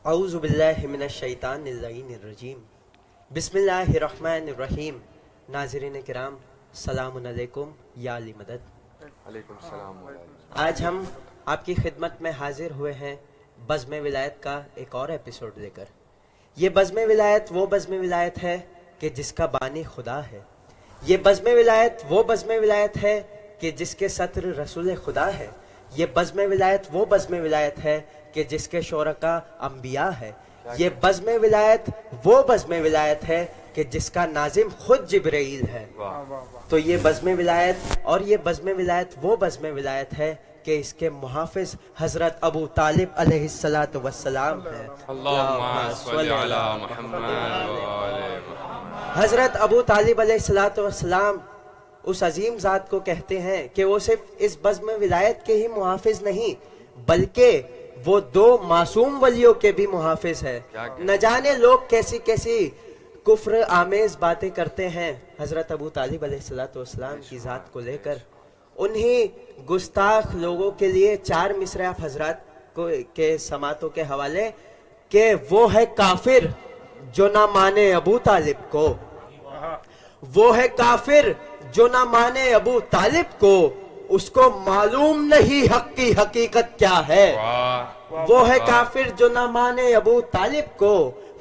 اعوذ باللہ من الشیطان اللعین الرجیم بسم اللہ الرحمن الرحیم. ناظرین کرام سلام علیکم یا علی مدد. علیکم السلام. آج ہم آپ کی خدمت میں حاضر ہوئے ہیں بزم ولایت کا ایک اور ایپیسوڈ لے کر. یہ بزم ولایت وہ بزم ولایت ہے کہ جس کا بانی خدا ہے. یہ بزم ولایت وہ بزم ولایت ہے کہ جس کے سطر رسول خدا ہے. یہ بزم ولایت وہ بزم ولایت ہے کہ جس کے شرکا انبیاء ہے. یہ بزم ولایت وہ بزم ولایت ہے کہ جس کا ناظم خود جبرائیل ہے. تو یہ بزم ولایت اور یہ بزم ولایت وہ بزم ولایت ہے کہ اس کے محافظ حضرت ابو طالب علیہ الصلوۃ والسلام ہیں. اللہم صل علی محمد وآل محمد. حضرت ابو طالب علیہ الصلوۃ والسلام اس عظیم ذات کو کہتے ہیں کہ وہ صرف اس بزم ولایت کے ہی محافظ نہیں بلکہ وہ دو معصوم ولیوں کے بھی محافظ ہے. نہ جانے لوگ کیسی کیسی کفر آمیز باتیں کرتے ہیں حضرت ابو طالب علیہ الصلوۃ والسلام کی ذات کو لے کر. انہی گستاخ لوگوں کے لیے 4 مصرے آپ حضرات کو کے سماعتوں کے حوالے کہ وہ ہے کافر جو نہ مانے ابو طالب کو. وہ ہے کافر جو نہ مانے ابو طالب کو. اس کو معلوم نہیں حق کی حقیقت کیا ہے. وہ ہے کافر جو نہ مانے ابو طالب کو.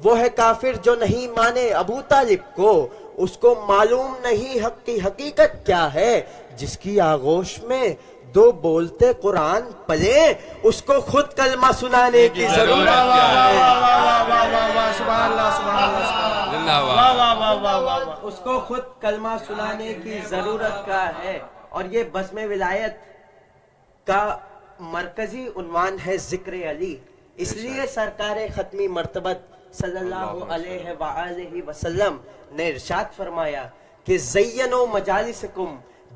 وہ ہے کافر جو نہیں مانے ابو طالب کو. اس کو معلوم نہیں حق کی حقیقت کیا ہے. جس کی آغوش میں 2 بولتے قرآن پلے اس کو خود کلمہ سنانے کی ضرورت ہے. اس کو خود کلمہ سنانے کی ضرورت کا ہے. اور یہ بزم ولایت کا مرکزی عنوان ہے ذکر علی. اس لیے سرکار ختمی مرتبت صلی اللہ علیہ وآلہ وسلم نے ارشاد فرمایا کہ زینوا مجالسکم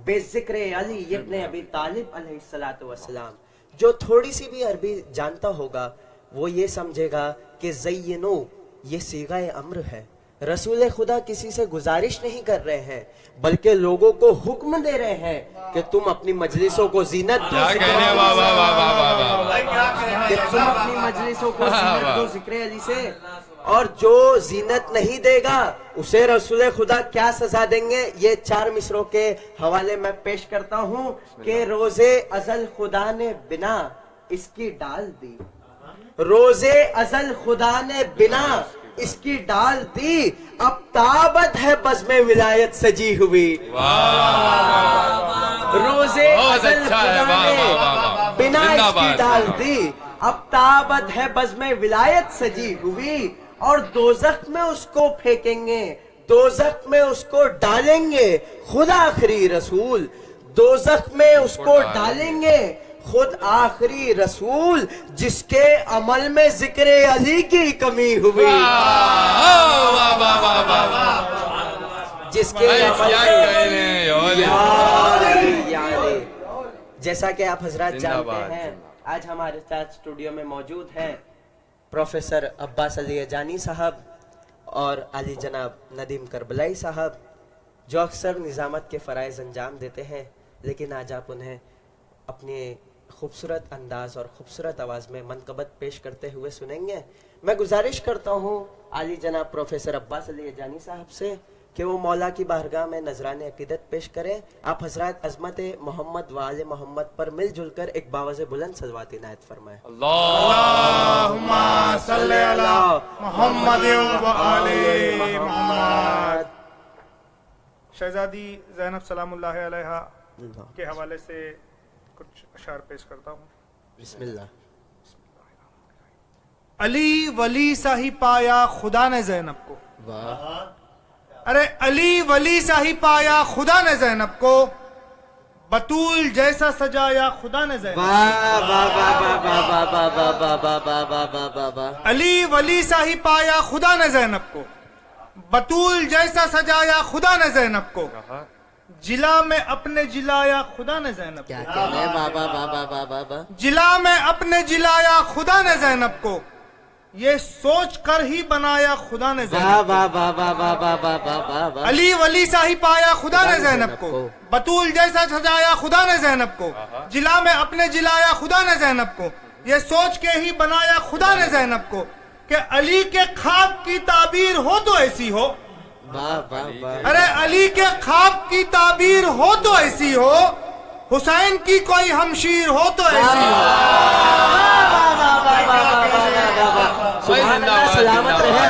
بذکر علی ابن ابی طالب علیہ الصلوۃ والسلام. جو تھوڑی سی بھی عربی جانتا ہوگا وہ یہ سمجھے گا کہ زینو یہ صیغہ امر ہے. رسول خدا کسی سے گزارش نہیں کر رہے ہیں بلکہ لوگوں کو حکم دے رہے ہیں کہ تم اپنی مجلسوں کو زینت دو. کہ تم اپنی مجلسوں کو زینت دو ذکر علی سے. اور جو زینت نہیں دے گا اسے رسول خدا کیا سزا دیں گے یہ 4 مصروں کے حوالے میں پیش کرتا ہوں کہ روز ازل خدا نے بنا اس کی ڈال دی. روز ازل خدا نے بنا اس کی ڈال دی. اب تابت ہے بزم ولایت سجی ہوئی. روز ازل خدا نے بنا اس کی ڈال دی. اب تابت ہے بزم ولایت سجی ہوئی. اور دوزخ میں اس کو پھینکیں گے. دوزخ میں اس کو ڈالیں گے خود آخری رسول. دوزخ میں اس کو ڈالیں گے خود آخری رسول جس کے عمل میں ذکر علی کی کمی ہوئی. جس کے عمل میں جیسا کہ آپ حضرات جانتے ہیں آج ہمارے ساتھ اسٹوڈیو میں موجود ہیں پروفیسر عباس علی جانی صاحب اور علی جناب ندیم کربلائی صاحب جو اکثر نظامت کے فرائض انجام دیتے ہیں لیکن آج آپ انہیں اپنے خوبصورت انداز اور خوبصورت آواز میں منقبت پیش کرتے ہوئے سنیں گے. میں گزارش کرتا ہوں علی جناب پروفیسر عباس علی جانی صاحب سے کہ وہ مولا کی بارگاہ میں نذران عقیدت پیش کریں. آپ حضرات عظمت محمد و آل محمد پر مل جل کر ایک باوز بلند صلوات عنایت فرمائیں. اللہم صلی علی محمد و آل محمد. شہزادی زینب سلام اللہ علیہا کے حوالے سے کچھ اشعار پیش کرتا ہوں. بسم اللہ. علی ولی سا ہی پایا خدا نے زینب کو. واہ. ارے علی ولی سا ہی پایا خدا نے زینب کو. بطول جیسا سجایا خدا نے زینب. علی ولی سا ہی پایا خدا نے زینب کو. بطول جیسا سجایا خدا نے زینب کو. جلا میں اپنے جلایا خدا نے زینب کو. جلا میں اپنے جلایا خدا نے زینب کو. یہ سوچ کر ہی بنایا خدا نے زینب کو. علی ولی سا ہی پایا خدا نے زینب کو. بطول جیسا سجایا خدا نے زینب کو. جلا میں اپنے جلایا خدا نے زینب کو. یہ سوچ کے ہی بنایا خدا نے زینب کو. کہ علی کے خواب کی تعبیر ہو تو ایسی ہو. واہ واہ واہ. ارے علی کے خواب کی تعبیر ہو تو ایسی ہو, حسین کی کوئی ہمشیر ہو تو ایسی ہو. سبحان اللہ, سلامت رہے.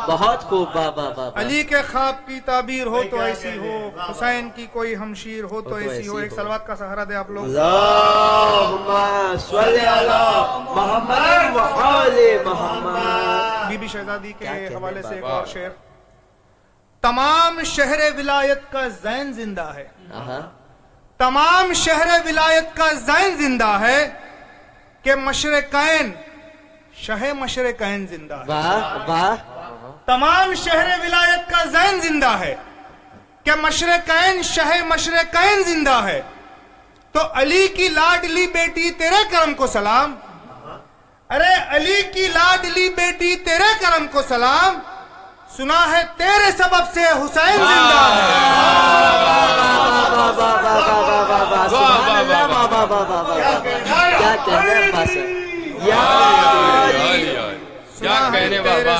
بہت خوب. واہ واہ واہ. علی کے خواب کی تعبیر ہو تو ایسی ہو, حسین کی کوئی ہمشیر ہو تو ایسی ہو. ایک صلوات کا سہارا دے آپ لوگ. اللہم صلی علی محمد و آل محمد. بی بی شہزادی کے کیا کہنے حوالے سے ایک بابا. اور شعر. تمام شہر ولایت کا زین زندہ ہے, تمام شہر ولایت کا زین زندہ ہے, کہ مشرقین شہ مشرقین زندہ ہے. واہ واہ. تمام شہر ولایت کا زین زندہ ہے, کہ مشرقین شہ مشرقین زندہ ہے. تو علی کی لاڈلی بیٹی تیرے کرم کو سلام. ارے علی کی لاڈلی بیٹی تیرے کرم کو سلام, سنا ہے تیرے سبب سے حسین زندہ ہے. سبحان اللہ. واہ واہ واہ واہ. کیا کہنے بس. کیا کہنے بابا.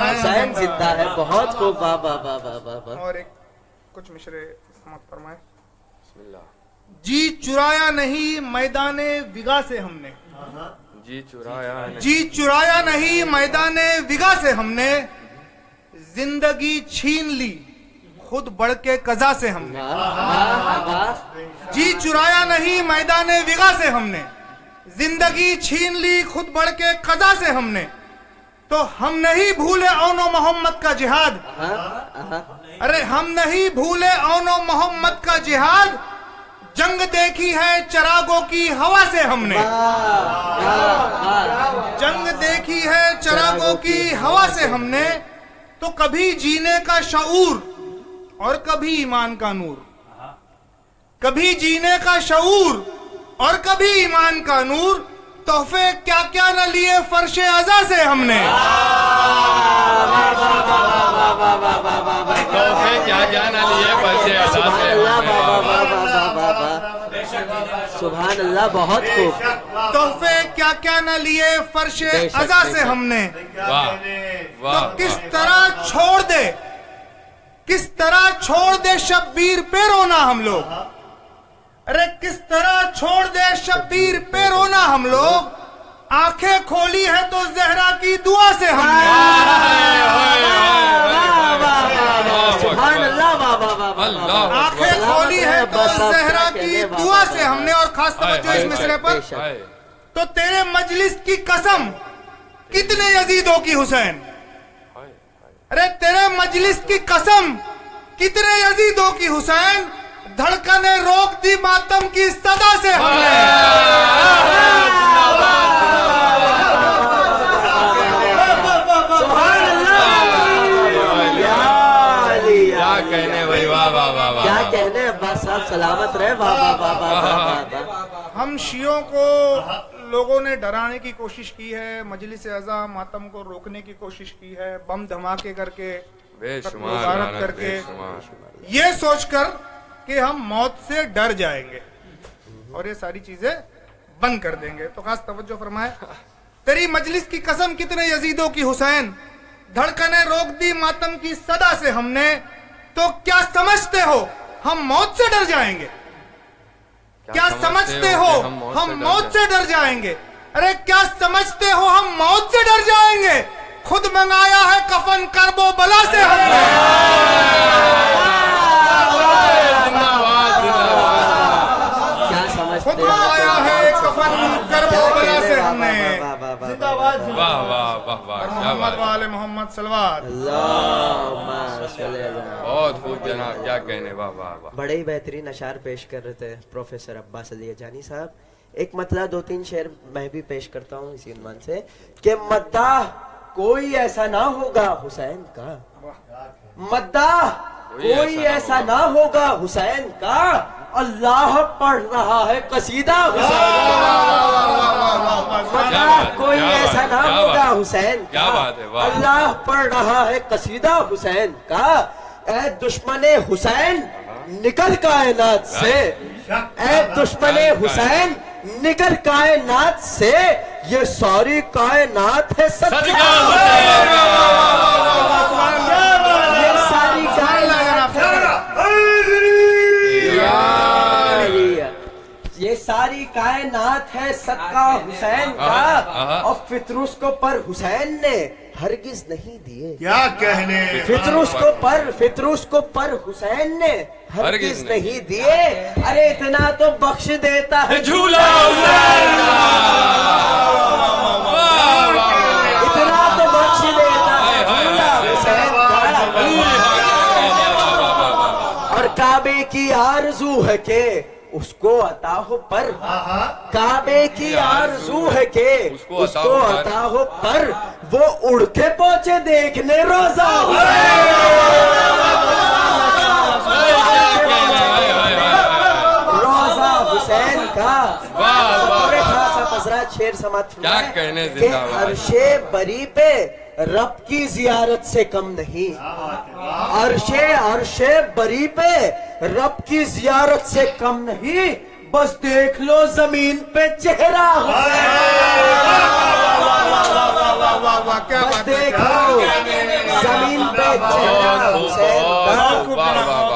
حسین زندہ ہے. بہت خوب. واہ واہ واہ واہ واہ. اور ایک کچھ مشرے سماعت فرمائے. بسم اللہ. جی چرایا نہیں میدان وگا سے ہم نے, جی چرایا نہیں. جی چرایا نہیں میدان وگا سے ہم نے, زندگی چھین لی خود بڑھ کے قضا سے ہم نے. جی چرایا نہیں میدان وگا سے ہم نے, زندگی چھین لی خود بڑھ کے قضا سے ہم نے. تو ہم نہیں بھولے اون و محمد کا جہاد. ارے ہم نہیں بھولے اون و محمد کا جہاد, جنگ دیکھی ہے چراغوں کی ہوا سے ہم نے. جنگ دیکھی ہے چراغوں کی ہوا سے ہم نے. تو کبھی جینے کا شعور اور کبھی ایمان کا نور, کبھی جینے کا شعور اور کبھی ایمان کا نور, تحفے کیا کیا نہ لیے فرش عزا سے ہم نے. تحفے کیا کیا نہ لیے بچے عزا سے ہم نے. سبحان اللہ. بہت خوب. تحفے کیا کیا نہ لیے فرش عزا سے ہم نے. واہ تو واہ. کس طرح چھوڑ دے, کس طرح چھوڑ دے شبیر پہ رونا ہم لوگ. ارے کس طرح چھوڑ دے شبیر پہ رونا ہم لوگ, آنکھیں کھولی ہے تو زہرا کی دعا سے ہم نے. سبحان اللہ. آنکھیں کھولی ہے تو زہرا کی دعا سے ہم نے. اور خاص توجہ اس مصرے پر. تو تیرے مجلس کی قسم کتنے یزیدوں کی حسین. ارے تیرے مجلس کی قسم کتنے یزیدوں کی حسین, دھڑکنیں روک دی ماتم کی صدا سے ہم نے. کیا کہنے بھائی. واہ واہ واہ واہ. کیا کہنے عباس صاحب. سلامت رہے. واہ واہ واہ واہ. ہم شیعوں کو لوگوں نے ڈرانے کی کوشش کی ہے, مجلس اعزا ماتم کو روکنے کی کوشش کی ہے, بم دھماکے کر کے, بے قتل و شمار غارت لعنت, کر بے کے, شمار. یہ سوچ کر کہ ہم موت سے ڈر جائیں گے اور یہ ساری چیزیں بند کر دیں گے. تو خاص توجہ فرمائے. تیری مجلس کی قسم کتنے یزیدوں کی حسین, دھڑکنیں روک دی ماتم کی صدا سے ہم نے. تو کیا سمجھتے ہو ہم موت سے ڈر جائیں گے. کیا سمجھتے ہو ہم موت سے ڈر جائیں گے. ارے کیا سمجھتے ہو ہم موت سے ڈر جائیں گے. خود منگایا ہے کفن کرب و بلا سے ہم نے. کیا سمجھتے خود منگایا ہے کفن کرب و بلا سے ہم نے. واہ واہ واہ واہ. کیا محمد بات. والے محمد صلوات. اللہم صلی علی. بہت خوب جناب. کیا کہنے. واہ واہ واہ. بڑے ہی بہترین اشعار پیش کر رہے تھے پروفیسر عباس علی جانی صاحب. ایک مطلع 2-3 شعر میں بھی پیش کرتا ہوں اسی عنوان سے کہ مداح کوئی ایسا نہ ہوگا حسین کا, مداح کوئی ایسا نہ ہوگا حسین کا, اللہ پڑھ رہا ہے قصیدہ حسین کا. مداح کوئی ایسا نہ ہوگا حسین کا, اللہ پڑھ رہا ہے قصیدہ حسین کا. اے دشمن حسین نکل کائنات سے, اے دشمن حسین نکل کائنات سے, یہ ساری کائنات ہے صدقہ صدقہ حسین حسین یہ ساری کائنات ہے یہ ساری کائنات ہے صدقہ حسین کا اور فطروس کو پر حسین نے ہرگز نہیں دیے کیا کہنے فطروس کو پر حسین نے ہرگز نہیں دیے ارے اتنا تو بخش دیتا ہے جھولا حسین اتنا تو بخش دیتا ہے جھولا حسین کا اور کعبے کی آرزو ہے کہ اس کو عطا ہو پر کعبے کی آرزو ہے کہ اس کو عطا ہو پر وہ اڑ کے پہنچے دیکھنے روزہ روزہ حسین کا پورے خاصا پسرا شیر سماعت کیا کہنے کہ زندہ باد عرش بری پہ رب کی زیارت سے کم نہیں عرش بری پہ رب کی زیارت سے کم نہیں بس دیکھ لو زمین پہ چہرہ بس دیکھ لو زمین پہ چہرہ حسین کا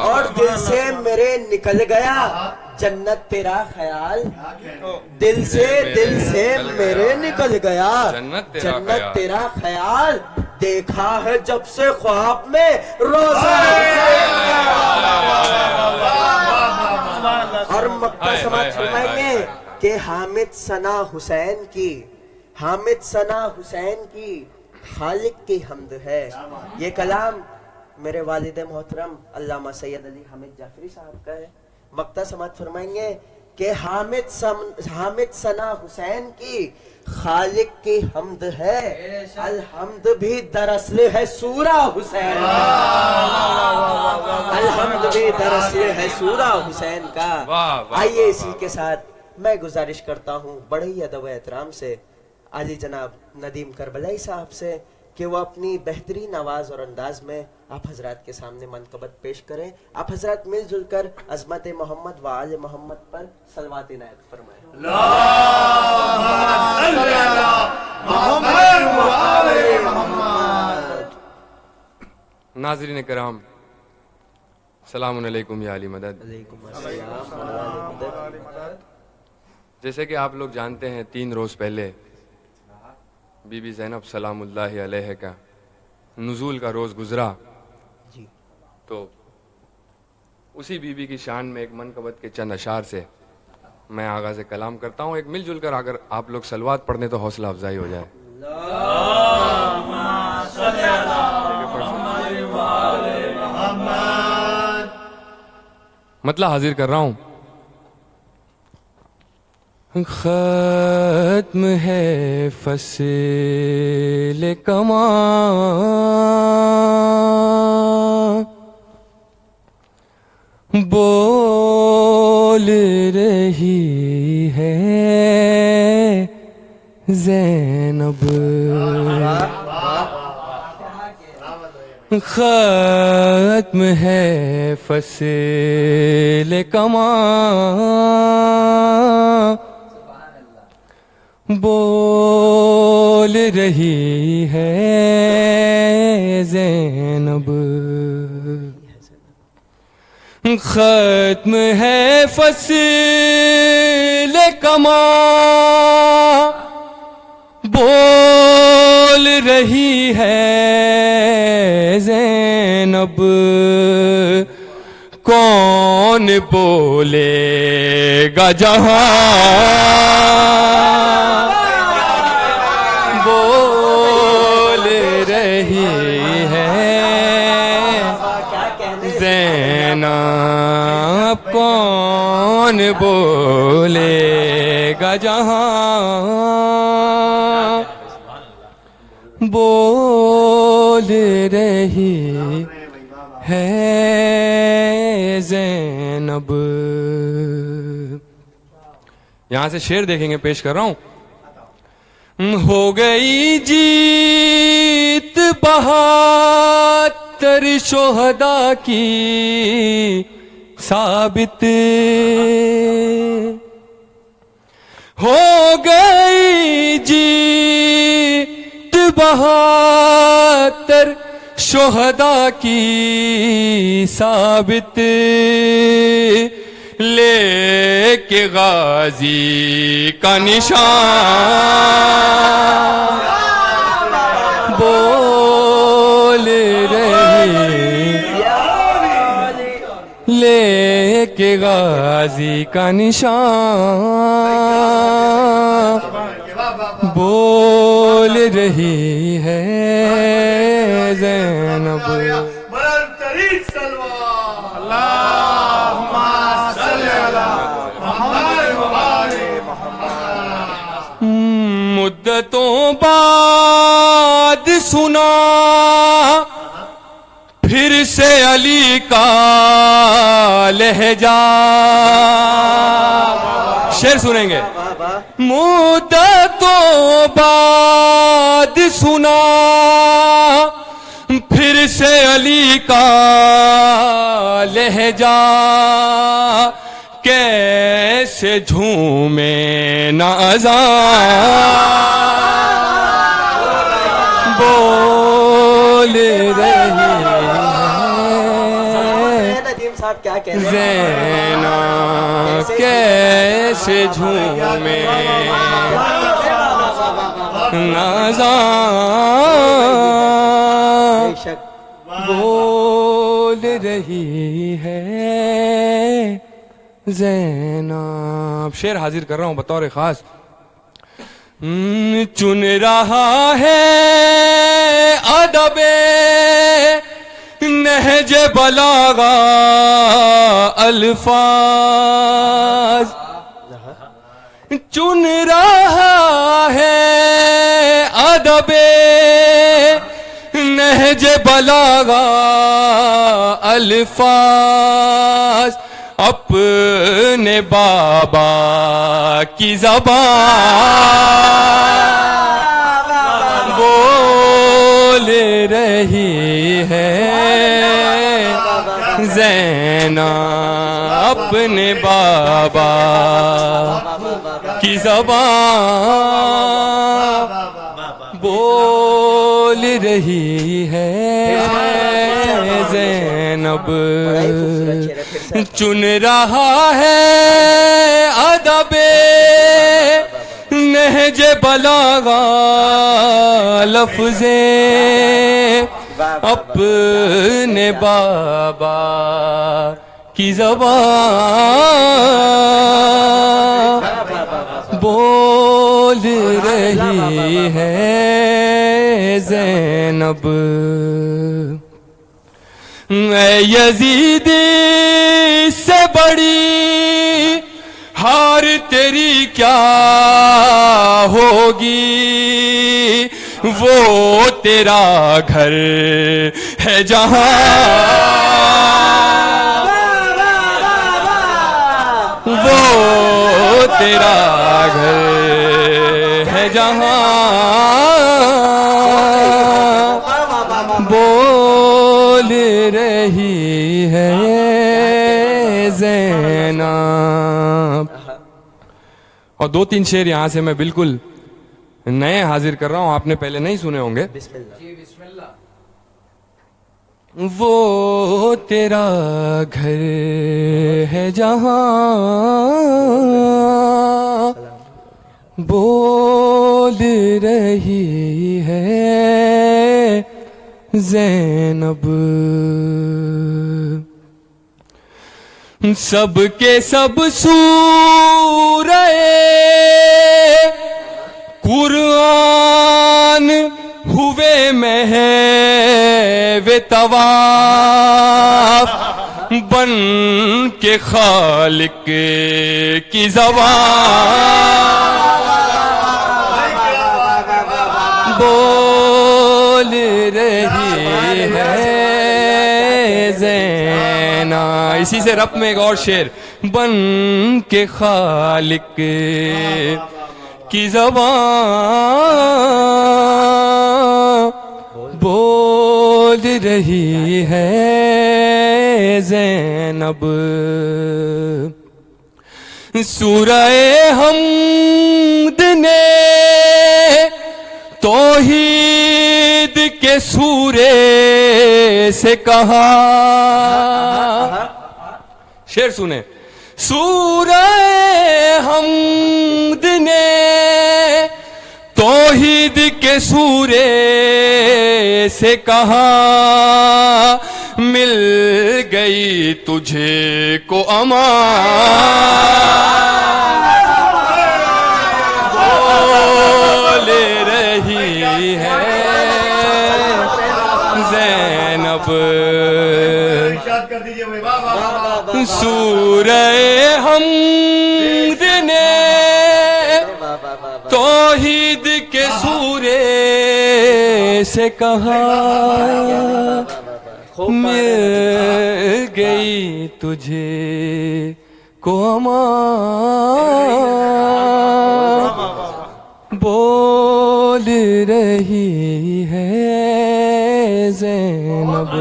اور دل سے میرے نکل گیا جنت تیرا خیال دل سے میرے نکل گیا جنت تیرا خیال دیکھا ہے جب سے خواب میں روزہ اور مکہ سماعت فرمائیں گے کہ حامد ثنا حسین کی خالق کی حمد ہے یہ کلام میرے والد محترم علامہ سید علی حامد جعفری صاحب کا ہے مکہ سماعت فرمائیں گے کہ حامد ثنا حسین کی خالق کی حمد ہے الحمد بھی دراصل ہے سورہ حسین الحمد بھی دراصل ہے سورہ حسین کا آئیے اسی کے ساتھ میں گزارش کرتا ہوں بڑے ہی ادب و احترام سے عالی جناب ندیم کربلائی صاحب سے کہ وہ اپنی بہترین آواز اور انداز میں آپ حضرات کے سامنے منقبت پیش کریں آپ حضرات مل جل کر عظمت محمد و آل محمد پر صلوات عنایت فرمائیں ناظرین کرام السلام علیکم یا علی مدد جیسے کہ آپ لوگ جانتے ہیں 3 روز پہلے بی بی زینب سلام اللہ علیہ کا نزول کا روز گزرا تو اسی بی بی کی شان میں ایک منقبت کے چند اشعار سے میں آغاز کلام کرتا ہوں ایک مل جل کر اگر آپ لوگ صلوات پڑھ دیں تو حوصلہ افزائی ہو جائے مطلب حاضر کر رہا ہوں ختم ہے فصل کماں بول رہی ہے زینب ختم ہے فصل کماں بول رہی ہے زینب ختم ہے فصل کماں بول رہی ہے زینب کون بولے گا جہاں بول رہی ہے زینب کون بولے گا جہاں بول رہی ہے زینب یہاں سے شعر دیکھیں گے پیش کر رہا ہوں ہو گئی جیت بہتر شہداء کی ثابت ہو گئی جیت 72 شہداء کی ثابت، لے کے غازی کا نشان بول رہی، لے کے غازی کا نشان بول رہی ہے زینب۔ مدتوں بعد سنا پھر سے علی کا لہجہ، شعر سنیں گے۔ مدتوں بعد سنا پھر سے علی کا لہجہ، کیسے جھومے نہ اذان بول رہی کیا کہہ رہے ہیں زینب، کیسے جھومے نہ اذان بول رہی ہے زینب۔ شعر حاضر کر رہا ہوں بطور خاص۔ چن رہا ہے ادب نہج بلاغہ الفاظ، چن رہا ہے ادب نہج بلاغہ الفاظ، اپنے بابا کی زبان بول رہی ہے زینب، اپنے بابا کی زبان بول رہی ہے زینب۔ چن رہا ہے ادب نہج بلاغہ لفظ اپنے بابا کی زبان بول رہی ہے زینب۔ اے یزید سے بڑی ہار تیری کیا ہوگی، وہ تیرا گھر ہے جہاں، وہ تیرا گھر ہے جہاں بول رہی ہے زینب۔ اور 2-3 شعر یہاں سے میں بالکل نئے حاضر کر رہا ہوں، آپ نے پہلے نہیں سنے ہوں گے۔ بسم اللہ۔ وہ تیرا گھر ہے جہاں بول رہی ہے زینب۔ سب کے سب سورہ قرآن ہوئے محو طواف، بن کے خالق کی زبان بول رہی ہے زینب۔ اسی سے رب میں ایک اور شعر، بن کے خالق کی زبان بول رہی ہے زینب۔ سورہ ہم توحید کے سورے سے کہا. شعر سنیں. سورہ حمد نے توحید کے سورے سے کہا مل گئی تجھے کو امان. بول رہی ہے زینب سورہ حمد نے توحید کے سورے سے کہا مل گئی تجھے کو امان. بول رہی ہے زینب.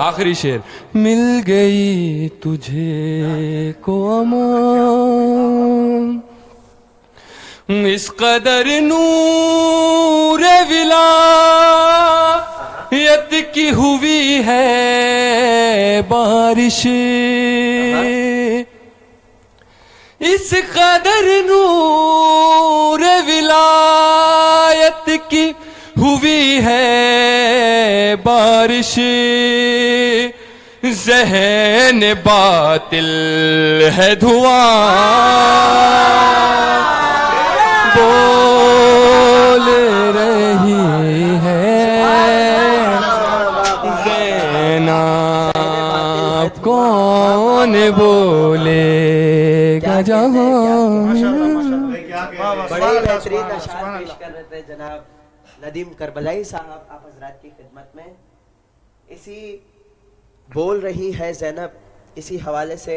آخری شعر. مل گئی تجھے کو امان. اس قدر نور ولایت کی ہوئی ہے بارش. اس قدر نور ولایت کی ہوئی ہے بارش. ذہن باطل ہے دھواں. بول رہی ہے زینب کون بولے گا جہاں. بڑے بہترین اشعار پیش کر رہے تھے جناب ندیم کربلائی صاحب آپ حضرات کی خدمت میں. اسی بول رہی ہے زینب اسی حوالے سے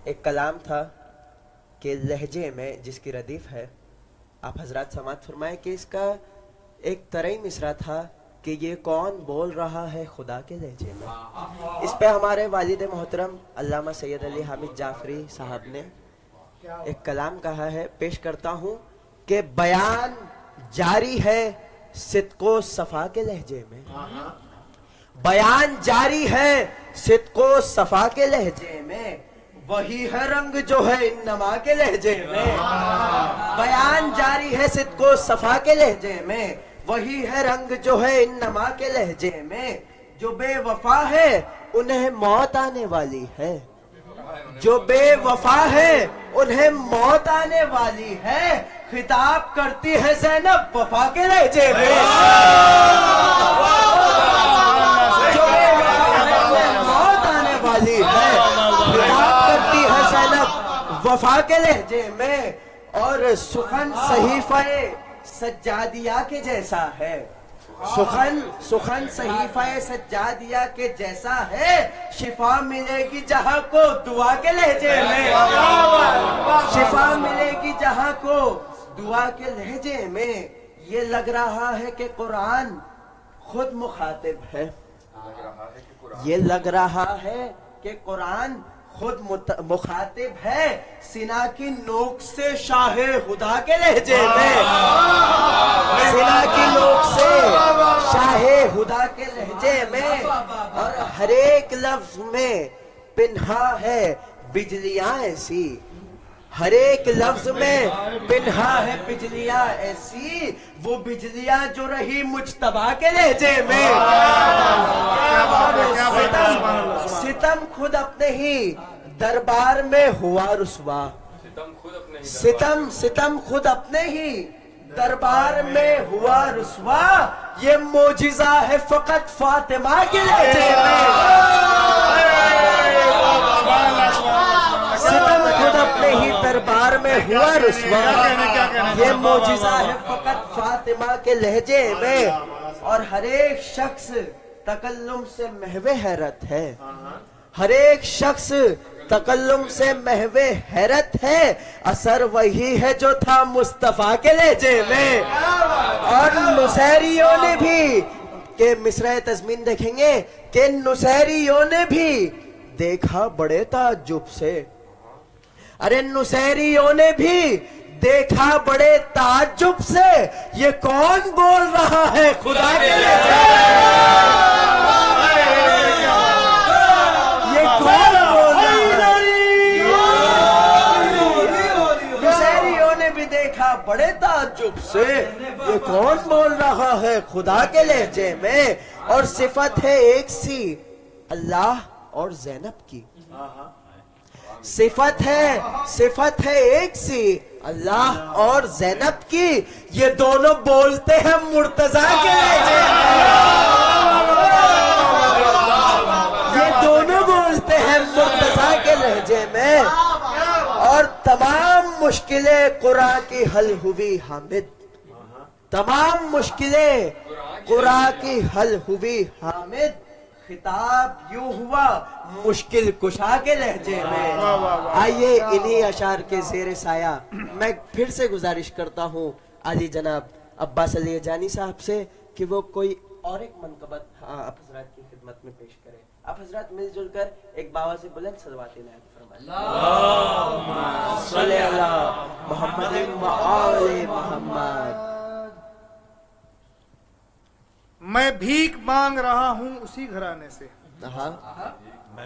ایک کلام تھا کہ لہجے میں جس کی ردیف ہے آپ حضرات سماعت فرمائے کہ اس کا ایک طرئی مصرع تھا کہ یہ کون بول رہا ہے خدا کے لہجے میں. اس پہ ہمارے والد محترم علامہ سید علی حامد جعفری صاحب نے ایک کلام کہا ہے. پیش کرتا ہوں کہ بیان جاری ہے صدق و صفا کے لہجے میں. بیان جاری ہے صدق و صفا کے لہجے میں. وہی ہے رنگ جو ہے انما کے لہجے میں. بیان جاری ہے صدق و صفا کے لہجے میں. وہی ہے رنگ جو ہے انما کے لہجے میں. جو بے وفا ہے انہیں موت آنے والی ہے. جو بے وفا ہے انہیں موت آنے والی ہے. خطاب کرتی ہے زینب وفا کے لہجے میں. جو بے وفا ہے انہیں موت آنے والی ہے. خطاب کرتی ہے زینب وفا کے لہجے میں. اور سخن صحیفہ سجادیہ کے جیسا ہے. سخن صحیفہ سجادیہ کے جیسا ہے. شفا ملے گی جہاں کو دعا کے لہجے میں. شفا ملے گی جہاں کو دعا کے لہجے میں. یہ لگ رہا ہے کہ قرآن خود مخاطب ہے. یہ لگ رہا ہے کہ قرآن خود مخاطب ہے. سنا کی نوک سے شاہ خدا کے لہجے میں. سنا کی نوک سے شاہ خدا کے لہجے میں. اور ہر ایک لفظ میں پنہا ہے بجلیاں ایسی. ہر ایک لفظ میں پنہا ہے بجلیاں ایسی. وہ بجلیاں جو رہی مجتبیٰ کے لہجے میں. ستم خود اپنے ہی دربار میں ہوا رسوا. ستم خود اپنے ہی دربار میں ہوا رسوا. یہ معجزہ ہے فقط فاطمہ کے لہجے میں. ستم خود اپنے ہی دربار میں ہوا رسوا. یہ معجزہ ہے فقط فاطمہ کے لہجے میں. اور ہر ایک شخص تکلم سے محو حیرت ہے. ہر ایک شخص تکلم سے محو حیرت ہے. اثر وہی ہے جو تھا مصطفیٰ کے لہجے میں. اور نصیریوں نے بھی کہ مصرع تضمین دیکھیں گے کہ نصیریوں نے بھی دیکھا بڑے تعجب سے. ارے نصیریوں نے بھی دیکھا بڑے تعجب سے یہ کون بول رہا ہے خدا کے لیے یہ کون بول رہا ہے مصریوں نے بھی دیکھا بڑے تعجب سے یہ کون بول رہا ہے خدا کے لہجے میں اور صفت ہے ایک سی اللہ اور زینب کی صفت ہے ایک سی اللہ اور زینب کی یہ دونوں بولتے ہیں مرتضیٰ کے لہجے میں یہ دونوں بولتے ہیں مرتضیٰ کے لہجے میں اور تمام مشکلیں قرآن کی حل ہوئی حامد تمام مشکلیں قرآن کی حل ہوئی حامد خطاب یوں ہوا مشکل کشا کے لہجے میں آئیے انہی اشعار کے زیر سایہ میں پھر سے گزارش کرتا ہوں عالی جناب عباس علی جانی صاحب سے کہ وہ کوئی اور ایک منقبت آپ حضرات کی خدمت میں پیش کریں آپ حضرات مل جل کر ایک باوا سے بلند صلوات الہی فرمائیں اللہم صلی اللہ محمد و آل محمد میں بھیک مانگ رہا ہوں اسی گھرانے سے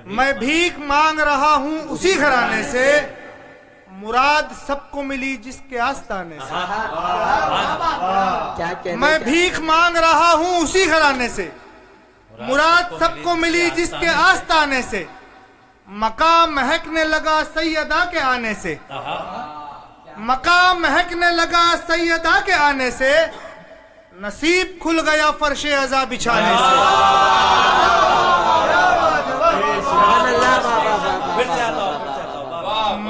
میں بھیک مانگ رہا ہوں اسی گھرانے سے مراد سب کو ملی جس کے آستانے سے میں بھیک مانگ رہا ہوں اسی گھرانے سے مراد سب کو ملی جس کے آستانے سے مقام مہکنے لگا سیدہ کے آنے سے مقام مہکنے لگا سیدہ کے آنے سے نصیب کھل گیا فرش عزا بچھانے سے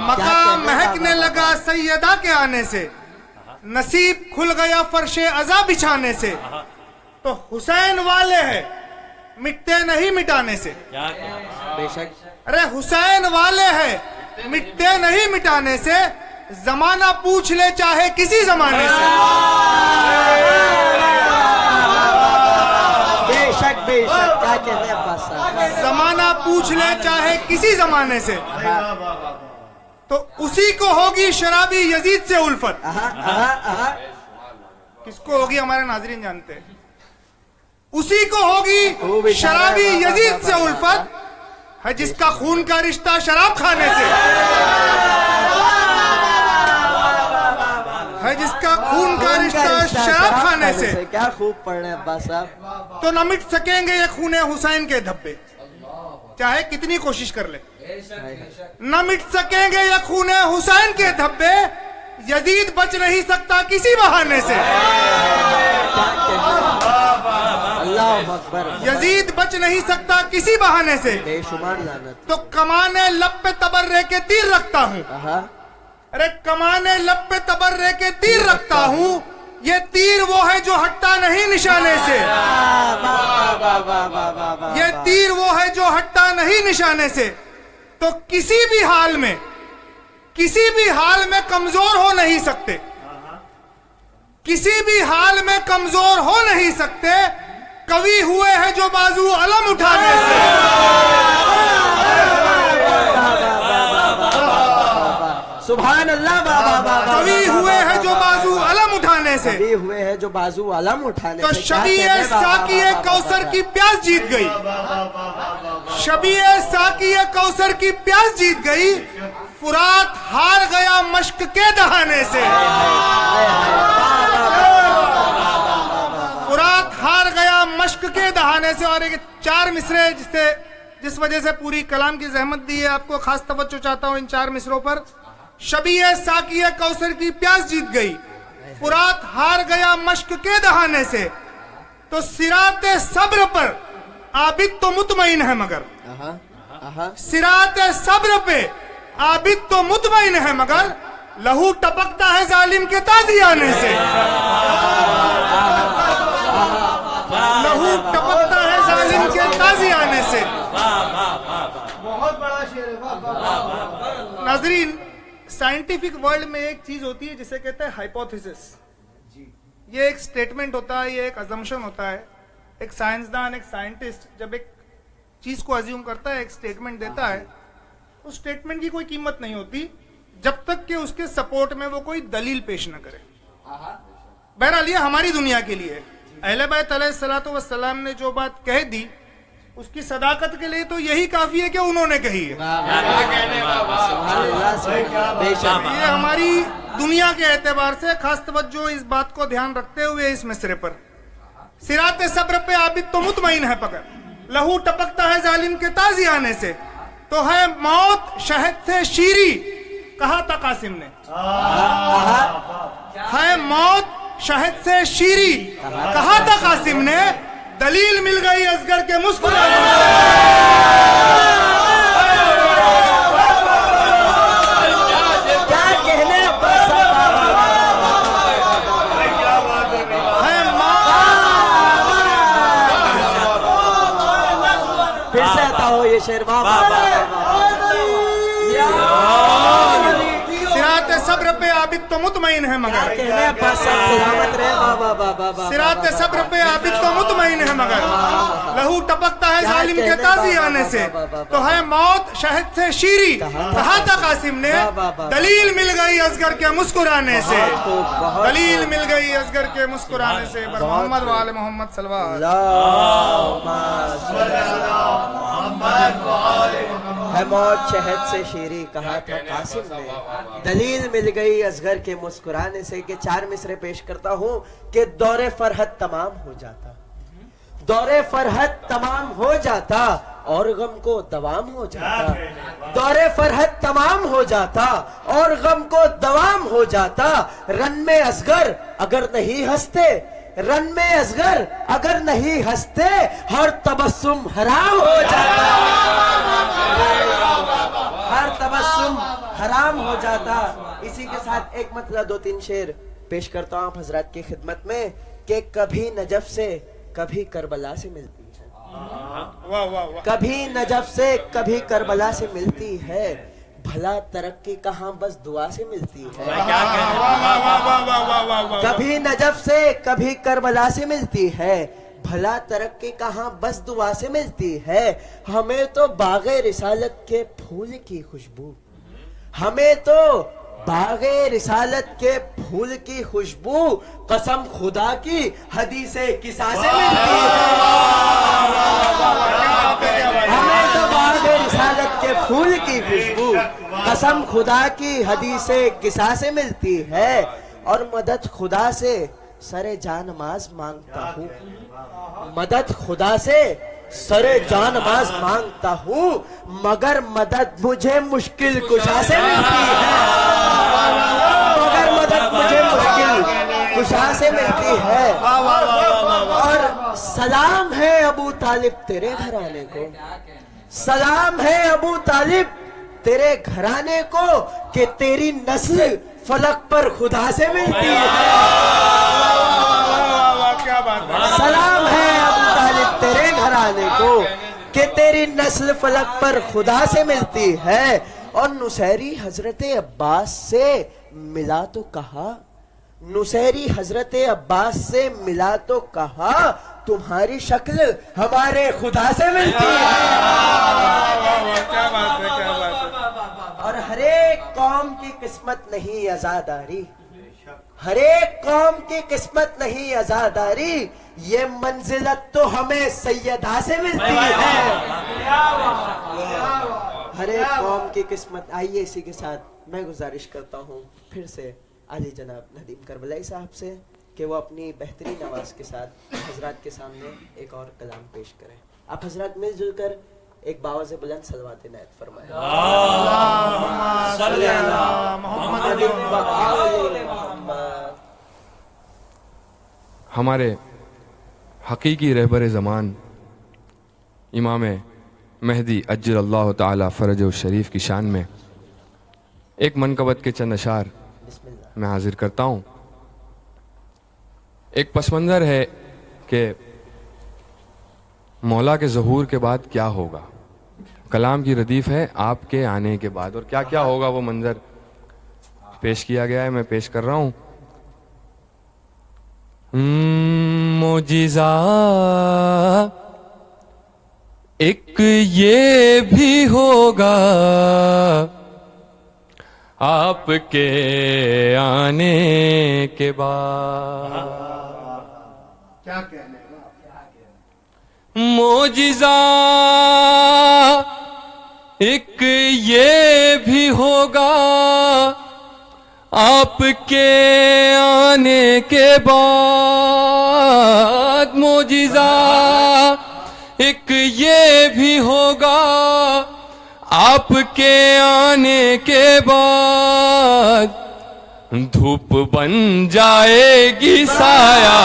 مقام مہکنے لگا سیدہ کے آنے سے نصیب کھل گیا فرش عزا بچھانے سے تو حسین والے ہیں مٹتے نہیں مٹانے سے ارے حسین والے ہیں مٹتے نہیں مٹانے سے زمانہ پوچھ لے چاہے کسی زمانے سے بے شک کیا کہتے ہیں عباس صاحب زمانہ پوچھ لے چاہے کسی زمانے سے تو اسی کو ہوگی شرابی یزید سے الفت کس کو ہوگی ہمارے ناظرین جانتے ہیں اسی کو ہوگی شرابی یزید سے الفت ہے جس کا خون کا رشتہ شراب کھانے سے ہے جس کا خون کا رشتہ شراب کھانے سے کیا خوب پڑھ رہے ہیں عباس صاحب تو نہ مٹ سکیں گے یہ خون حسین کے دھبے چاہے کتنی کوشش کر لے نہ مٹ سکیں گے یہ خون حسین کے دھبے یزید بچ نہیں سکتا کسی بہانے سے اللہ اکبر یزید بچ نہیں سکتا کسی بہانے سے بے شمار لعنت تو کمانے لب پہ تبرے کے تیر رکھتا ہوں ارے کمانے لب پہ تبرے کے تیر رکھتا ہوں یہ تیر وہ ہے جو ہٹتا نہیں نشانے سے یہ تیر وہ ہے جو ہٹتا نہیں نشانے سے تو کسی بھی حال میں کمزور ہو نہیں سکتے کسی بھی حال میں کمزور ہو نہیں سکتے قوی ہوئے ہیں جو بازو علم اٹھانے سے سبحان اللہ قوی ہوئے ہیں جو بازو علم اٹھانے سے ہوئے ہیں جو بازو علم اٹھانے تو شبیہ ساقی کوثر کی پیاس جیت گئی شبیہ ساقی کوثر کی پیاس جیت گئی فرات ہار گیا مشک کے دہانے سے فرات ہار گیا مشک کے دہانے سے اور ایک 4 مصرے جس وجہ سے پوری کلام کی زحمت دی ہے آپ کو خاص توجہ چاہتا ہوں ان 4 مصروں پر شبیہ ساقی کوثر کی پیاس جیت گئی فرات ہار گیا مشک کے دہانے سے تو صراط صبر پر عابد تو مطمئن ہے مگر صراط صبر پہ عابد تو مطمئن ہے مگر لہو ٹپکتا ہے ظالم کے تازیانے سے لہو ٹپکتا ہے ظالم کے تازیانے سے بہت بڑا شعر ہے ناظرین سائنٹیفک ورلڈ میں ایک چیز ہوتی ہے جسے کہتے ہیں ہائپوتھیسس یہ ایک سٹیٹمنٹ ہوتا ہے یہ ایک ازمپشن ہوتا ہے ایک سائنسدان ایک سائنٹسٹ جب ایک چیز کو ازیوم کرتا ہے ایک سٹیٹمنٹ دیتا ہے اس سٹیٹمنٹ کی کوئی قیمت نہیں ہوتی جب تک کہ اس کے سپورٹ میں وہ کوئی دلیل پیش نہ کرے. بہرحال یہ ہماری دنیا کے لیے اہل بیت علیہ الصلوۃ والسلام نے جو بات کہہ دی اس کی صداقت کے لیے تو یہی کافی ہے کہ انہوں نے کہی ہے. یہ ہماری دنیا کے اعتبار سے خاص توجہ اس بات کو دھیان رکھتے ہوئے اس مصرے پر صراط صبر پہ عابد تو مطمئن ہے پکڑ لہو ٹپکتا ہے ظالم کے تازی آنے سے تو ہے موت شہد سے شیری کہا تھا قاسم نے. ہے موت شہد سے شیری کہا تھا قاسم نے دلیل مل گئی اصغر کے مسکرانے سے. کیا کہنے پھر سے آتا ہو یہ شعر. صراط صبر پہ عابد تو مطمئن ہے مگر صراط صبر پہ عابد تو مطمئن ہے مگر لہو ٹپکتا ہے ظالم کے تازی آنے سے تو ہے موت شہد سے شیری کہا تھا قاسم نے دلیل مل گئی اصغر کے مسکرانے سے. دلیل مل گئی اصغر کے مسکرانے سے. بر محمد و آل محمد صلی اللہ ہے موت شہد سے شیری کہا تھا قاسم نے دلیل مل گئی اصغر کے مسکرانے سے. کہ 4 مصرے پیش کرتا ہوں کہ دور فرحت تمام ہو جاتا, دور فرحت تمام ہو جاتا اور غم کو دوام ہو جاتا. دور فرحت تمام ہو جاتا اور غم کو دوام ہو جاتا. رن میں اصغر اگر نہیں ہنستے, رن میں اصغر اگر نہیں ہنستے ہر تبسم حرام ہو جاتا. ہر تبسم حرام ہو جاتا. اسی کے ساتھ ایک مطلع 2-3 شعر پیش کرتا ہوں آپ حضرات کی خدمت میں کہ کبھی نجف سے کبھی کربلا سے ملتی ہے, کبھی نجف سے کبھی کربلا سے ملتی ہے, بھلا ترقی کہاں بس دعا سے ملتی ہے. کبھی نجف سے کبھی کربلا سے ملتی ہے, بھلا ترقی کہاں بس دعا سے ملتی ہے. ہمیں تو باغ رسالت کے پھول کی خوشبو, ہمیں تو باغ رسالت کے پھول کی خوشبو قسم خدا کی حدیث کسا سے ملتی ہے. ہمیں تو باغ رسالت کے پھول کی خوشبو قسم خدا کی حدیث کسا سے ملتی ہے. اور مدد خدا سے سر جانماز مانگتا ہوں, مدد خدا سے سر جانماز مانگتا ہوں مگر مدد مجھے مشکل کشا سے ملتی ہے. مگر مدد مجھے مشکل کشا سے ملتی ہے. اور سلام ہے ابو طالب تیرے گھرانے کو, سلام ہے ابو طالب تیرے گھرانے کو کہ تیری نسل فلک پر خدا سے ملتی ہے. سلام ہے ابو طالب تیرے گھرانے کو کہ تیری نسل فلک پر خدا سے ملتی ہے. اور نصیری حضرت عباس سے ملا تو کہا, نصیری حضرت عباس سے ملا تو کہا تمہاری شکل ہمارے خدا سے ملتی ہے. اور ہر ایک قوم کی قسمت نہیں عزاداری, ہر ایک قوم کی قسمت نہیں عزاداری, یہ منزلت تو ہمیں سیدہ سے ملتی ہے. ہر ایک قوم کی قسمت. آئیے اسی کے ساتھ میں گزارش کرتا ہوں پھر سے علی جناب ندیم کربلائی صاحب سے کہ وہ اپنی بہترین آواز کے ساتھ حضرات کے سامنے ایک اور کلام پیش کریں. آپ حضرات مل جل کر ایک باواز بلند صلوات عنایت فرمائیں. ہمارے حقیقی رہبر زمان امام مہدی اجل اللہ تعالی فرج و شریف کی شان میں ایک منقبت کے چند اشعار میں حاضر کرتا ہوں. ایک پس منظر ہے کہ مولا کے ظہور کے بعد کیا ہوگا, کلام کی ردیف ہے آپ کے آنے کے بعد, اور کیا کیا ہوگا وہ منظر پیش کیا گیا ہے, میں پیش کر رہا ہوں. معجزہ ایک یہ بھی ہوگا آپ کے آنے کے بعد کیا کہنے معجزہ ایک یہ بھی ہوگا آپ کے آنے کے بعد معجزہ ایک یہ بھی ہوگا آپ کے آنے کے بعد دھوپ بن جائے گی سایہ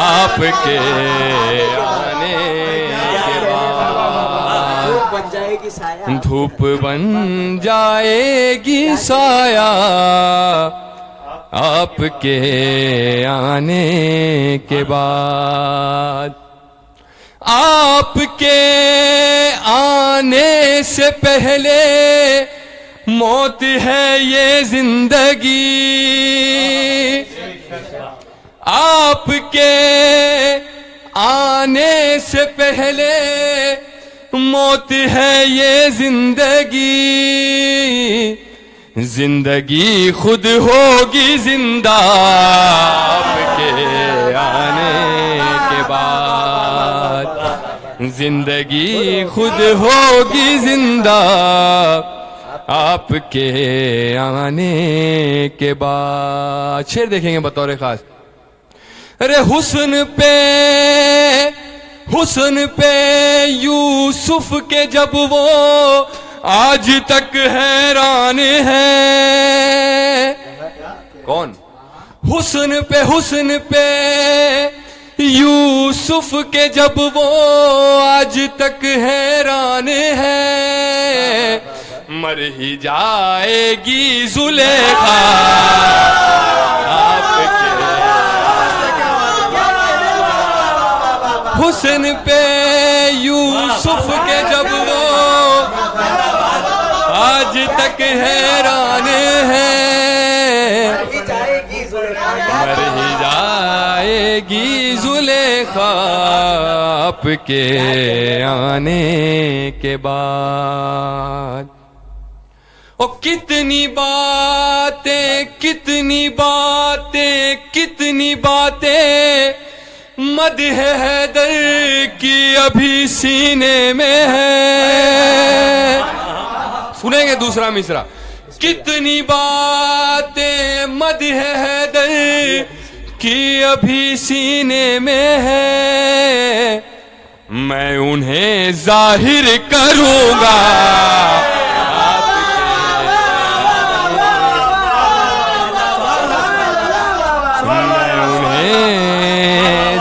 آپ کے آنے کے بعد بن جائے گی سایہ دھوپ بن جائے گی سایہ آپ کے آنے کے بعد آپ کے آنے سے پہلے موت ہے یہ زندگی آپ کے آنے سے پہلے موت ہے یہ زندگی زندگی خود ہوگی زندہ آپ کے آنے کے بعد زندگی خود ہوگی زندہ آپ کے آنے کے بعد. شعر دیکھیں گے بطور خاص. ارے حسن پہ یوسف کے جب وہ آج تک حیران ہے. کون؟ حسن پہ یوسف کے جب وہ آج تک حیران ہے. مر ہی جائے گی زلیخا آپ کے حسن پہ یوسف کے جب وہ آج تک حیران ہے. مر ہی جائے گی زلیخا آپ کے آنے کے بعد. او کتنی باتیں مدح حیدر کی ابھی سینے میں ہے. سنیں گے دوسرا مصرع. کتنی باتیں مدح حیدر کی ابھی سینے میں ہے. میں انہیں ظاہر کروں گا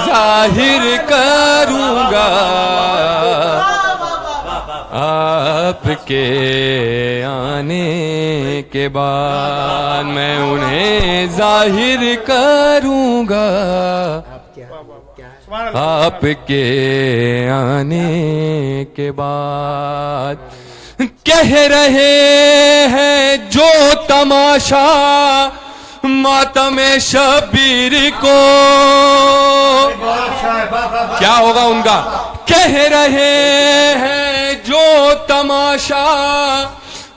ظاہر کروں گا آپ کے آنے کے بعد. میں انہیں ظاہر کروں گا آپ کے آنے کے بعد. کہہ رہے ہیں جو تماشا ماتم شبیر کو کیا ہوگا ان کا. کہہ رہے ہیں جو تماشا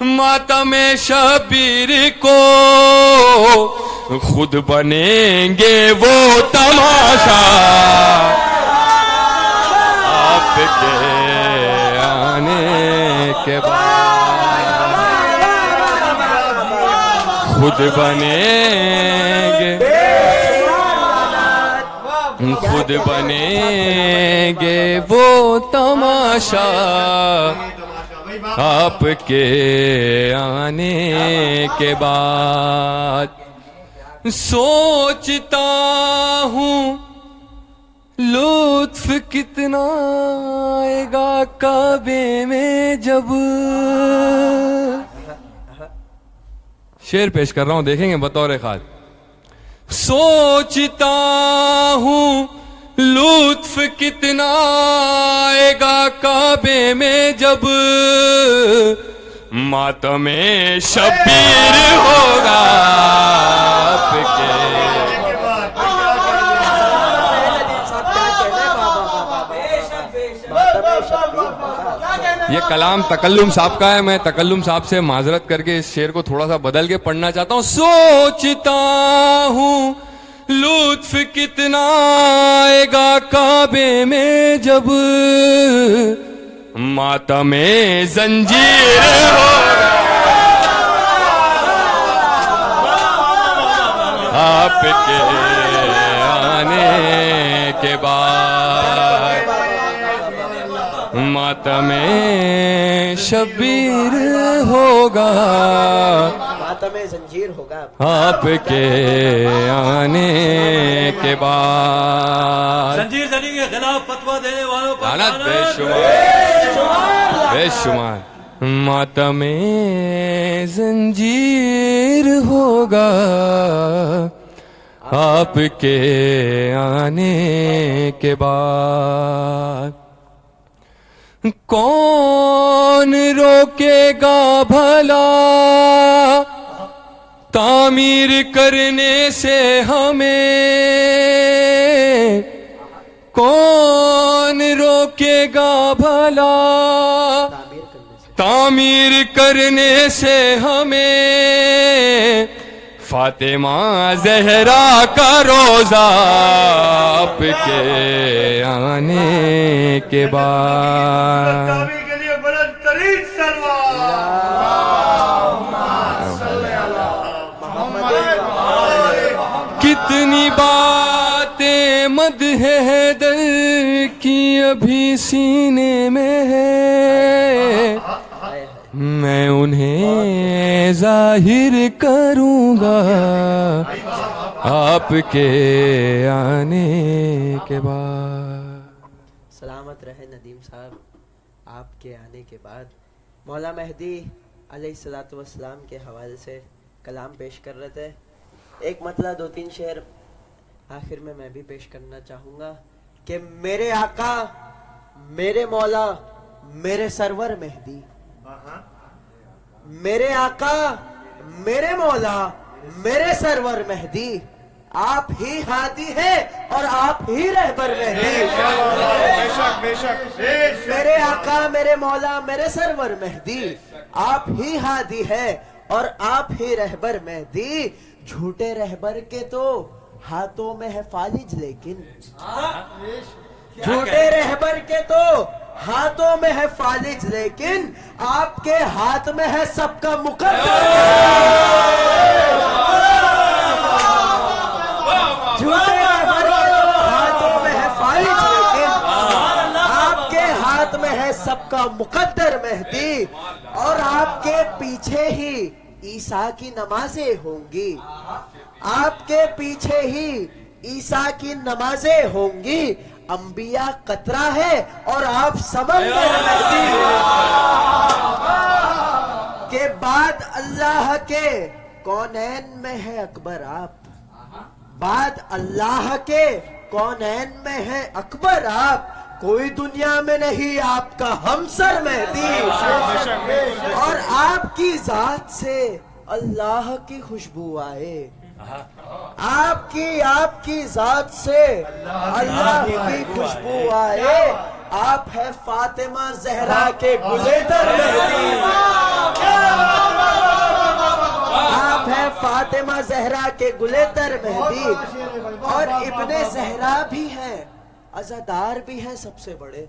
ماتم شبیر کو خود بنیں گے وہ تماشا آپ کے آنے کے بعد. خود بنیں گے وہ تماشا آپ کے آنے کے بعد. سوچتا ہوں لطف کتنا آئے گا کعبے میں جب. شعر پیش کر رہا ہوں دیکھیں گے بطور خاص. سوچتا ہوں لطف کتنا آئے گا کعبے میں جب ماتم شبیر ہوگا آپ کے یہ کلام تکلم صاحب کا ہے. میں تکلم صاحب سے معذرت کر کے اس شعر کو تھوڑا سا بدل کے پڑھنا چاہتا ہوں. سوچتا ہوں لطف کتنا آئے گا کعبے میں جب ماتم زنجیر ہوگا آپ کے آنے کے بعد. ماتم شبیر ہوگا ماتم زنجیر ہوگا آپ کے آنے کے بعد. زنجیر زنی کے خلاف فتویٰ دینے والوں پر لعنت بے شمار. ماتم زنجیر ہوگا آپ کے آنے کے بعد. کون روکے گا بھلا تعمیر کرنے سے ہمیں؟ کون روکے گا بھلا تعمیر کرنے سے ہمیں؟ فاطمہ زہرا کا روزہ آپ کے آنے کے بعد. کامی کے لیے بلند ترین کتنی باتیں مدح حیدر کی ابھی سینے میں ہے، میں انہیں ظاہر کروں گا آپ کے آنے کے بعد. سلامت رہے ندیم صاحب آپ کے آنے کے بعد. مولا مہدی علیہ الصلوۃ والسلام کے حوالے سے کلام پیش کر رہے تھے. ایک مطلع 2-3 شعر آخر میں بھی پیش کرنا چاہوں گا کہ میرے آقا میرے مولا میرے سرور مہدی، میرے آقا میرے مولا میرے سرور مہدی، آپ ہی ہادی ہے اور آپ ہی رہبر مہدی. میرے آقا میرے مولا میرے سرور مہدی، آپ ہی ہادی ہے اور آپ ہی رہبر مہدی. جھوٹے رہبر کے تو ہاتھوں میں ہے فالج، لیکن جھوٹے رہبر کے تو ہاتھوں میں ہے فالج، لیکن آپ کے ہاتھ میں ہے سب کا مقدر. جھوٹے رہبر کے تو ہاتھوں میں ہے فالج، لیکن آپ کے ہاتھ میں ہے سب کا مقدر مہدی. اور آپ کے پیچھے ہی عیسیٰ کی نمازیں ہوں گی، آپ کے پیچھے ہی عیسیٰ کی نمازیں ہوں گی. انبیاء قطرہ ہے اور آپ سمندر مہدی کے بعد اللہ کے کونین میں ہے اکبر آپ، بعد اللہ کے کونین میں ہے اکبر آپ. کوئی دنیا میں نہیں آپ کا ہمسر مہدی. اور آپ کی ذات سے اللہ کی خوشبو آئے، آپ کی ذات سے اللہ کی خوشبو آئے. آپ ہے فاطمہ زہرا کے گلیتر مہدی، آپ ہے فاطمہ زہرا کے گلیتر مہدی. اور ابن زہرا بھی ہے، عزادار بھی ہیں سب سے بڑے.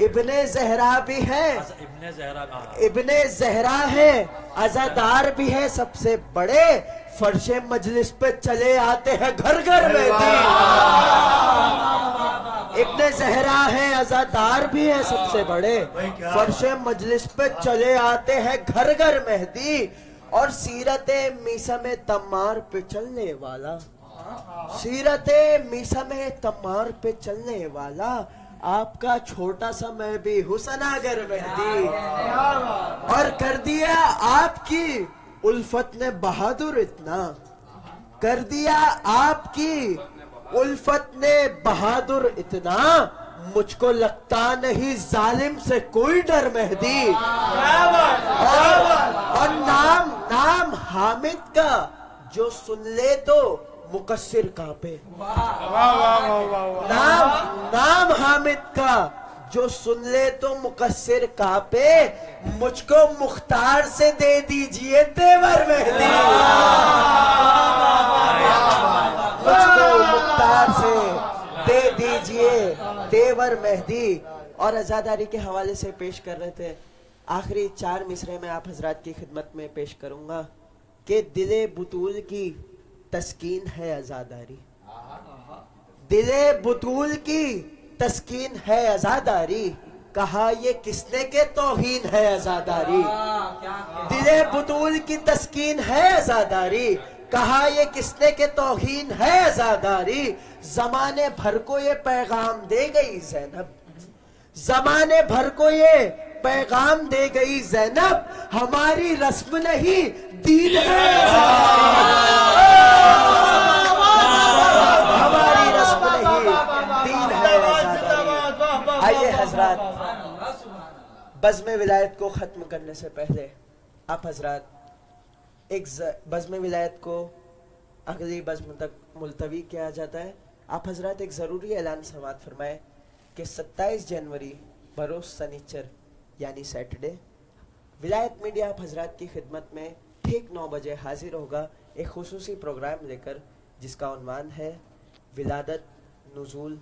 ابن زہرا بھی ہے، ابن زہرا ہے، عزادار بھی ہے سب سے بڑے. فرش مجلس پہ چلے آتے ہیں گھر گھر مہدی. ابن زہرا ہے، عزادار بھی ہے سب سے بڑے. فرش مجلس پہ چلے آتے ہیں گھر گھر مہدی. اور سیرت میسم تمار پہ چلنے والا، سیرت میسم تمار پہ چلنے والا آپ کا چھوٹا سا میں بھی حسن اگر مہدی. اور کر دیا آپ کی الفت نے بہادر اتنا، کر دیا آپ کی الفت نے بہادر اتنا. مجھ کو لگتا نہیں ظالم سے کوئی ڈر مہدی. اور نام حامد کا جو سن لے تو مقصر کانپے. نام حامد کا جو سن لے تو مقصر کانپے، مجھ کو مختار سے دے دیجئے تیور مہدی، مجھ کو مختار سے دے دیجئے تیور مہدی. اور عزاداری کے حوالے سے پیش کر رہے تھے. آخری 4 مصرے میں آپ حضرات کی خدمت میں پیش کروں گا کہ دل بطول کی تسکین ہے عزاداری، دل بطول کی تسکین ہے عزاداری، کہا یہ کس نے کہ توہین ہے عزاداری. دل بطول کی تسکین ہے عزاداری، کہا یہ کس نے کہ توہین ہے عزاداری. زمانے بھر کو یہ پیغام دے گئی زینب، زمانے بھر کو یہ پیغام دے گئی زینب، ہماری رسم نہیں دین ہے عزاداری، ہماری رسم نہیں دین ہے عزاداری. آئیے حضرات، بزم ولایت کو ختم کرنے سے پہلے آپ حضرات ایک بزم ولایت کو اگلی بزم تک ملتوی کیا جاتا ہے. آپ حضرات ایک ضروری اعلان سماعت فرمائے کہ 27 جنوری بروز سنیچر یعنی سیٹرڈے ولایت میڈیا آپ حضرات کی خدمت میں ٹھیک 9 بجے حاضر ہوگا ایک خصوصی پروگرام لے کر، جس کا عنوان ہے ولادت، نزول،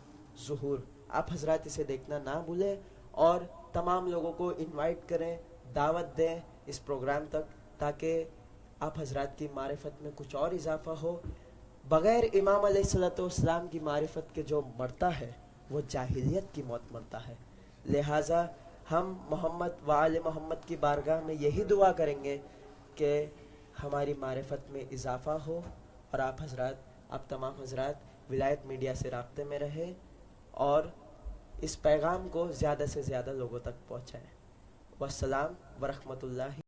ظہور. آپ حضرات اسے دیکھنا نہ بھولیں اور تمام لوگوں کو انوائٹ کریں، دعوت دیں اس پروگرام تک، تاکہ آپ حضرات کی معرفت میں کچھ اور اضافہ ہو. بغیر امام علیہ السلام کی معرفت کے جو مرتا ہے وہ جاہلیت کی موت مرتا ہے. لہٰذا ہم محمد و آل محمد کی بارگاہ میں یہی دعا کریں گے کہ ہماری معرفت میں اضافہ ہو، اور آپ حضرات، آپ تمام حضرات ولایت میڈیا سے رابطے میں رہیں اور اس پیغام کو زیادہ سے زیادہ لوگوں تک پہنچائیں. والسلام ورحمۃ اللہ